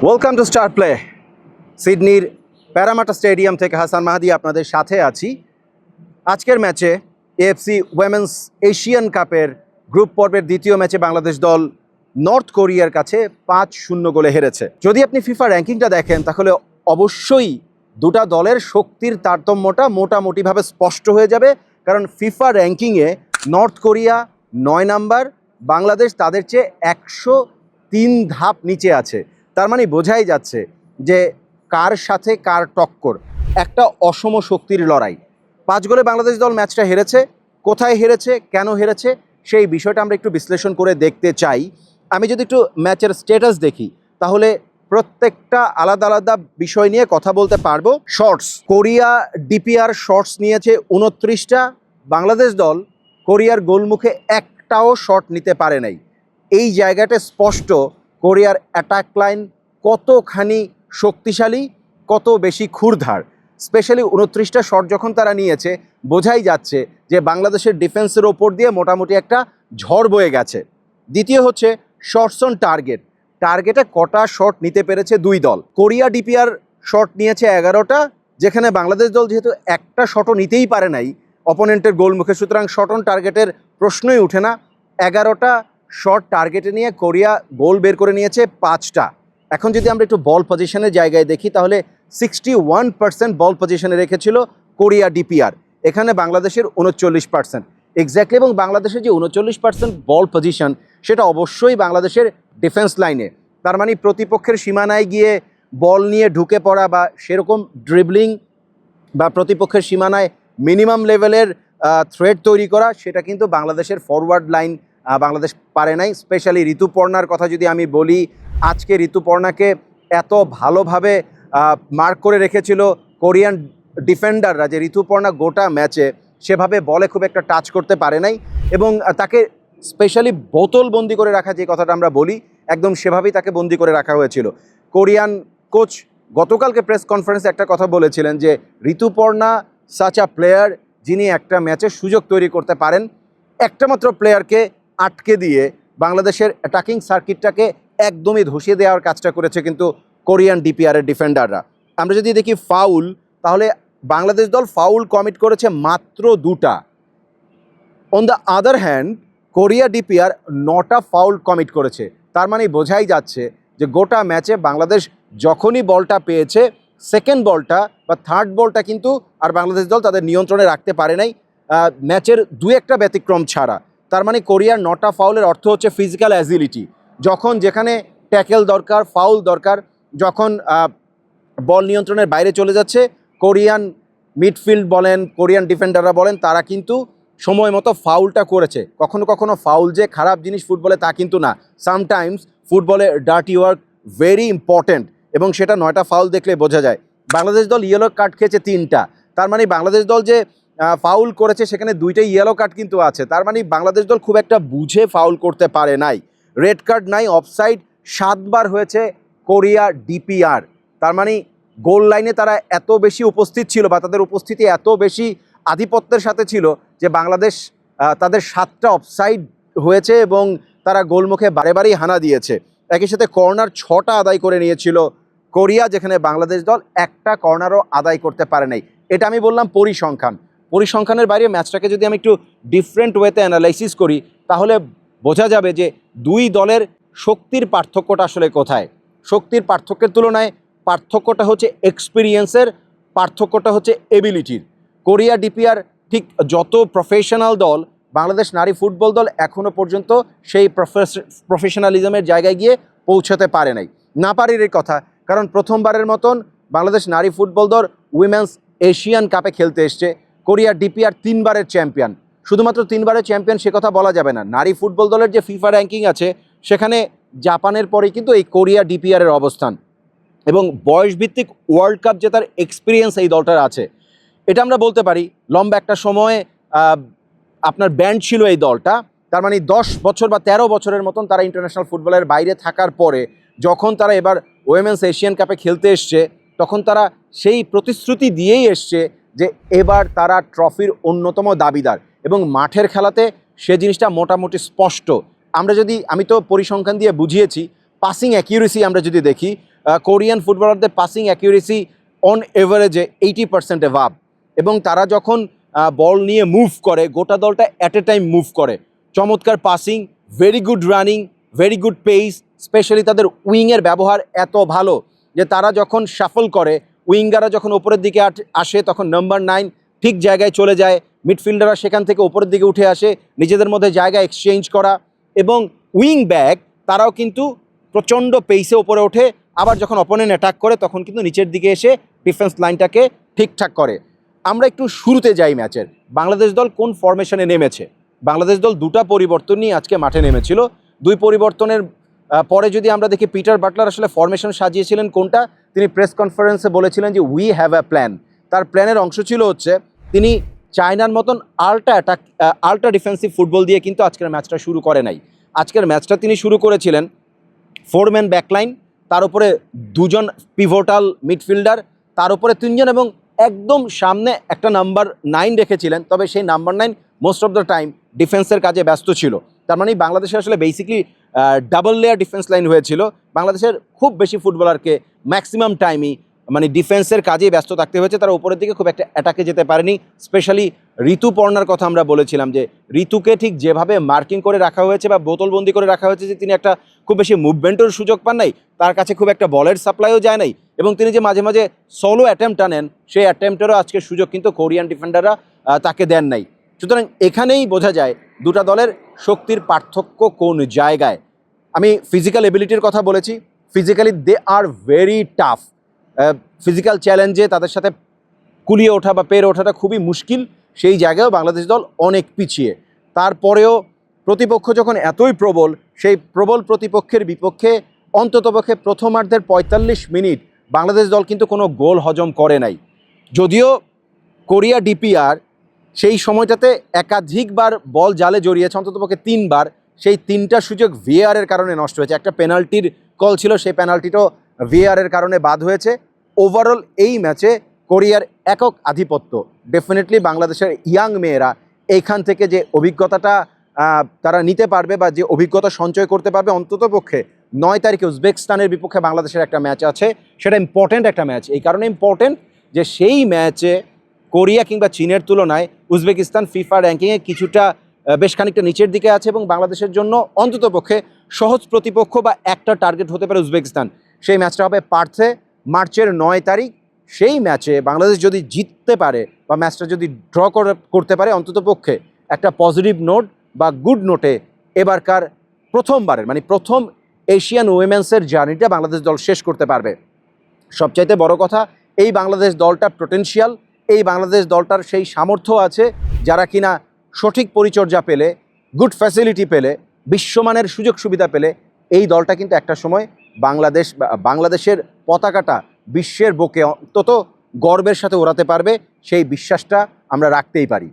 Welcome to star play. সিডনির Parramatta stadium থেকে হাসান মাহাদি আপনাদের সাথে আছি। আজকের ম্যাচে এএফসি উইমেন্স এশিয়ান কাপের গ্রুপ পর্বের দ্বিতীয় ম্যাচে বাংলাদেশ দল নর্থ কোরিয়ার কাছে 5-0 গোলে হেরেছে। যদি আপনি ফিফা র্যাঙ্কিংটা দেখেন তাহলে অবশ্যই দুটা দলের শক্তির তারতম্যটা মোটামুটিভাবে স্পষ্ট হয়ে যাবে, কারণ ফিফা র্যাঙ্কিংয়ে নর্থ কোরিয়া 9 নাম্বার, বাংলাদেশ তাদের চেয়ে 103 ধাপ নিচে আছে। তার মানে বোঝাই যাচ্ছে যে কার সাথে কার টক্কর, একটা অসম শক্তির লড়াই। 5 গোলে বাংলাদেশ দল ম্যাচটা হেরেছে। কোথায় হেরেছে, কেন হেরেছে, সেই বিষয়টা আমরা একটু বিশ্লেষণ করে দেখতে চাই। আমি যদি একটু ম্যাচের স্ট্যাটাস দেখি তাহলে প্রত্যেকটা আলাদা আলাদা বিষয় নিয়ে কথা বলতে পারবো। শর্টস, কোরিয়া ডিপিআর শর্টস নিয়েছে 29টা। বাংলাদেশ দল কোরিয়ার গোলমুখে একটাও শট নিতে পারে নাই। এই জায়গাটা স্পষ্ট কোরিয়ার অ্যাটাক লাইন কতখানি শক্তিশালী, কত বেশি ক্ষুরধার। স্পেশালি 29টা শট যখন তারা নিয়েছে, বোঝাই যাচ্ছে যে বাংলাদেশের ডিফেন্সের ওপর দিয়ে মোটামুটি একটা ঝড় বয়ে গেছে। দ্বিতীয় হচ্ছে শটস অন টার্গেট। টার্গেটে কটা শট নিতে পেরেছে দুই দল। কোরিয়া ডিপিআর শট নিয়েছে 11টা, যেখানে বাংলাদেশ দল যেহেতু একটা শটও নিতেই পারে নাই অপোনেন্টের গোলমুখে, সুতরাং শট অন টার্গেটের প্রশ্নই ওঠে না। 11টা শট টার্গেটে নিয়ে কোরিয়া গোল বের করে নিয়েছে 5টা। এখন যদি আমরা একটু বল পজিশনের জায়গায় দেখি তাহলে 61% বল পজিশনে রেখেছিল কোরিয়া ডিপিআর, এখানে বাংলাদেশের 39% এক্স্যাক্টলি। এবং বাংলাদেশের যে 39% বল পজিশন, সেটা অবশ্যই বাংলাদেশের ডিফেন্স লাইনে। তার মানে প্রতিপক্ষের সীমানায় গিয়ে বল নিয়ে ঢুকে পড়া বা সেরকম ড্রিবলিং বা প্রতিপক্ষের সীমানায় মিনিমাম লেভেলের থ্রেট তৈরি করা, সেটা কিন্তু বাংলাদেশের ফরওয়ার্ড লাইন বাংলাদেশ পারে নাই। স্পেশালি ঋতুপর্ণার কথা যদি আমি বলি, আজকে ঋতুপর্ণাকে এত ভালোভাবে মার্ক করে রেখেছিল কোরিয়ান ডিফেন্ডাররা যে ঋতুপর্ণা গোটা ম্যাচে সেভাবে বলে খুব একটা টাচ করতে পারে নাই, এবং তাকে স্পেশালি বোতলবন্দি করে রাখা, যে কথাটা আমরা বলি, একদম সেভাবেই তাকে বন্দি করে রাখা হয়েছিল। কোরিয়ান কোচ গতকালকে প্রেস কনফারেন্সে একটা কথা বলেছিলেন যে ঋতুপর্ণা সাচ আ প্লেয়ার যিনি একটা ম্যাচে সুযোগ তৈরি করতে পারেন। একটা মাত্র প্লেয়ারকে আটকে দিয়ে বাংলাদেশের অ্যাটাকিং সার্কিটটাকে একদমই ধসিয়ে দেওয়ার কাজটা করেছে কিন্তু কোরিয়ান ডিপিআরের ডিফেন্ডাররা। আমরা যদি দেখি ফাউল, তাহলে বাংলাদেশ দল ফাউল কমিট করেছে মাত্র 2টা। On the other hand Korea DPR 9টা ফাউল কমিট করেছে। তার মানে বোঝাই যাচ্ছে যে গোটা ম্যাচে বাংলাদেশ যখনই বলটা পেয়েছে, সেকেন্ড বলটা বা থার্ড বলটা কিন্তু আর বাংলাদেশ দল তাদের নিয়ন্ত্রণে রাখতে পারে নাই, ম্যাচের 2-1টা ব্যতিক্রম ছাড়া। তার মানে কোরিয়ার 9টা ফাউলের অর্থ হচ্ছে ফিজিক্যাল অ্যাজিলিটি। যখন যেখানে ট্যাকেল দরকার, ফাউল দরকার, যখন বল নিয়ন্ত্রণের বাইরে চলে যাচ্ছে, কোরিয়ান মিডফিল্ড বলেন, কোরিয়ান ডিফেন্ডাররা বলেন, তারা কিন্তু সময় মতো ফাউলটা করেছে। কখনো কখনো ফাউল যে খারাপ জিনিস ফুটবলে তা কিন্তু না। সামটাইমস ফুটবলে ডার্টি ওয়ার্ক ভেরি ইম্পর্ট্যান্ট, এবং সেটা 9টা ফাউল দেখলে বোঝা যায়। বাংলাদেশ দল ইয়েলো কার্ড খেয়েছে 3টা। তার মানে বাংলাদেশ দল যে ফাউল করেছে সেখানে 2টাই ইয়েলো কার্ড কিন্তু আছে। তার মানে বাংলাদেশ দল খুব একটা বুঝে ফাউল করতে পারে নাই। রেড কার্ড নাই, অফসাইড 7বার হয়েছে কোরিয়া ডিপিআর। তার মানে গোল লাইনে তারা এত বেশি উপস্থিত ছিল বা তাদের উপস্থিতি এত বেশি আধিপত্যের সাথে ছিল যে বাংলাদেশ তাদের 7টা অফসাইড হয়েছে এবং তারা গোলমুখে বারে বারেই হানা দিয়েছে। একই সাথে কর্নার 6টা আদায় করে নিয়েছিল কোরিয়া, যেখানে বাংলাদেশ দল একটা কর্নারও আদায় করতে পারে নাই। এটা আমি বললাম পরিসংখ্যানের বাইরে ম্যাচটাকে যদি আমি একটু ডিফারেন্ট ওয়েতে অ্যানালাইসিস করি তাহলে বোঝা যাবে যে দুই দলের শক্তির পার্থক্যটা আসলে কোথায়। শক্তির পার্থক্যের তুলনায় পার্থক্যটা হচ্ছে এক্সপিরিয়েন্সের, পার্থক্যটা হচ্ছে এবিলিটির। কোরিয়া ডিপিআর ঠিক যত প্রফেশনাল দল, বাংলাদেশ নারী ফুটবল দল এখনও পর্যন্ত সেই প্রফেশনালিজমের জায়গায় গিয়ে পৌঁছাতে পারে নাই। না পারির কথা, কারণ প্রথমবারের মতন বাংলাদেশ নারী ফুটবল দল উইমেন্স এশিয়ান কাপে খেলতে এসছে। কোরিয়া ডিপিআর 3বারের চ্যাম্পিয়ন। শুধুমাত্র 3বারের চ্যাম্পিয়ন সে কথা বলা যাবে না। নারী ফুটবল দলের যে ফিফা র্যাঙ্কিং আছে সেখানে জাপানের পরেই কিন্তু এই কোরিয়া ডিপিআরের অবস্থান, এবং বয়সভিত্তিক ওয়ার্ল্ড কাপ জেতার এক্সপিরিয়েন্স এই দলটার আছে। এটা আমরা বলতে পারি। লম্বা একটা সময়ে আপনার ব্যান্ড ছিল এই দলটা। তার মানে 10 বছর বা 13 বছরের মতন তারা ইন্টারন্যাশনাল ফুটবলের বাইরে থাকার পরে যখন তারা এবার ওয়েমেন্স এশিয়ান কাপে খেলতে এসছে, তখন তারা সেই প্রতিশ্রুতি দিয়েই এসছে যে এবার তারা ট্রফির অন্যতম দাবিদার, এবং মাঠের খেলাতে সে জিনিসটা মোটামুটি স্পষ্ট। আমি তো পরিসংখ্যান দিয়ে বুঝিয়েছি। পাসিং অ্যাকিউরেসি আমরা যদি দেখি, কোরিয়ান ফুটবলারদের পাসিং অ্যাকিউরেসি অন এভারেজে 80% এভাব, এবং তারা যখন বল নিয়ে মুভ করে গোটা দলটা অ্যাট এ টাইম মুভ করে। চমৎকার passing, very good running, very good pace, specially তাদের উইংয়ের ব্যবহার এত ভালো যে তারা যখন শাফল করে, উইঙ্গাররা যখন ওপরের দিকে আসে তখন নাম্বার 9 ঠিক জায়গায় চলে যায়, মিডফিল্ডাররা সেখান থেকে ওপরের দিকে উঠে আসে, নিজেদের মধ্যে জায়গা এক্সচেঞ্জ করা, এবং উইং ব্যাক তারাও কিন্তু প্রচণ্ড পেসে ওপরে ওঠে, আবার যখন অপোনেন্ট অ্যাটাক করে তখন কিন্তু নিচের দিকে এসে ডিফেন্স লাইনটাকে ঠিকঠাক করে। আমরা একটু শুরুতে যাই ম্যাচের। বাংলাদেশ দল কোন ফরমেশনে নেমেছে? বাংলাদেশ দল দুটা পরিবর্তন নিয়ে আজকে মাঠে নেমেছিল। দুই পরিবর্তনের পরে যদি আমরা দেখি, পিটার বাটলার আসলে ফরমেশন সাজিয়েছিলেন কোনটা, তিনি প্রেস কনফারেন্সে বলেছিলেন যে উই হ্যাভ আ প্ল্যান। তার প্ল্যানের অংশ ছিল হচ্ছে তিনি চায়নার মতন আল্ট্রা ডিফেন্সিভ ফুটবল দিয়ে কিন্তু আজকের ম্যাচটা শুরু করে নাই। আজকের ম্যাচটা তিনি শুরু করেছিলেন 4 ম্যান ব্যাকলাইন, তার উপরে 2 জন পিভোটাল মিডফিল্ডার, তার উপরে 3 জন, এবং একদম সামনে একটা নাম্বার 9 রেখেছিলেন। তবে সেই number 9 most of the time ডিফেন্সের কাজে ব্যস্ত ছিল। তার মানে বাংলাদেশে আসলে basically double layer defence line হয়েছিল। বাংলাদেশের খুব বেশি ফুটবলারকে ম্যাক্সিমাম টাইমই মানে ডিফেন্সের কাজেই ব্যস্ত থাকতে হয়েছে, তারা উপরের দিকে খুব একটা অ্যাটাকে যেতে পারেনি। স্পেশালি ঋতুপর্ণার কথা আমরা বলেছিলাম যে ঋতুকে ঠিক যেভাবে মার্কিং করে রাখা হয়েছে বা বোতলবন্দি করে রাখা হয়েছে, যে তিনি একটা খুব বেশি মুভমেন্টের সুযোগ পান নাই, তার কাছে খুব একটা বলের সাপ্লাইও যায় নাই, এবং তিনি যে মাঝে মাঝে সোলো অ্যাটেম্পট আনেন, সেই অ্যাটেম্পটেরও আজকে সুযোগ কিন্তু কোরিয়ান ডিফেন্ডাররা তাকে দেন নাই। সুতরাং এখানেই বোঝা যায় দুটা দলের শক্তির পার্থক্য কোন জায়গায়। আমি ফিজিক্যাল এবিলিটির কথা বলেছি, physically they are very tough. Physical চ্যালেঞ্জে তাদের সাথে কুলিয়ে ওঠা বা পেরে ওঠাটা খুবই মুশকিল, সেই জায়গায়ও বাংলাদেশ দল অনেক পিছিয়ে। তারপরেও প্রতিপক্ষ যখন এতই প্রবল, সেই প্রবল প্রতিপক্ষের বিপক্ষে অন্ততপক্ষে প্রথমার্ধের 45 মিনিট বাংলাদেশ দল কিন্তু কোনো গোল হজম করে নাই। যদিও কোরিয়া ডিপিআর সেই সময়টাতে একাধিকবার বল জালে জড়িয়েছে, অন্ততপক্ষে 3 বার। সেই 3টা সুযোগ ভিএআরের কারণে নষ্ট হয়েছে। একটা পেনাল্টির কল ছিল, সেই পেনাল্টিটাও ভিএআরের কারণে বাদ হয়েছে। ওভারঅল এই ম্যাচে কোরিয়ার একক আধিপত্য। ডেফিনেটলি বাংলাদেশের ইয়াং মেয়েরা এইখান থেকে যে অভিজ্ঞতাটা তারা নিতে পারবে বা যে অভিজ্ঞতা সঞ্চয় করতে পারবে, অন্ততপক্ষে 9 তারিখে উজবেকিস্তানের বিপক্ষে বাংলাদেশের একটা ম্যাচ আছে, সেটা ইম্পর্টেন্ট একটা ম্যাচ। এই কারণে ইম্পর্টেন্ট যে সেই ম্যাচে কোরিয়া কিংবা চীনের তুলনায় উজবেকিস্তান ফিফা র্যাঙ্কিংয়ে কিছুটা বেশ খানিকটা নিচের দিকে আছে, এবং বাংলাদেশের জন্য অন্ততপক্ষে সহজ প্রতিপক্ষ বা একটা টার্গেট হতে পারে উজবেকিস্তান। সেই ম্যাচটা হবে পার্থে মার্চের 9 তারিখ। সেই ম্যাচে বাংলাদেশ যদি জিততে পারে বা ম্যাচটা যদি ড্র করতে পারে, অন্ততপক্ষে একটা পজিটিভ নোট বা গুড নোটে এবারকার প্রথমবারের মানে প্রথম এশিয়ান উইমেন্সের জার্নিটা বাংলাদেশ দল শেষ করতে পারবে। সবচাইতে বড় কথা, এই বাংলাদেশ দলটার পোটেনশিয়াল, এই বাংলাদেশ দলটার সেই সামর্থ্য আছে, যারা কিনা সঠিক পরিচর্যা পেলে, গুড ফ্যাসিলিটি পেলে, বিশ্বমানের সুযোগ সুবিধা পেলে এই দলটা কিন্তু একটা সময় বাংলাদেশের পতাকাটা বিশ্বের বুকে অন্তত গর্বের সাথে ওড়াতে পারবে। সেই বিশ্বাসটা আমরা রাখতেই পারি।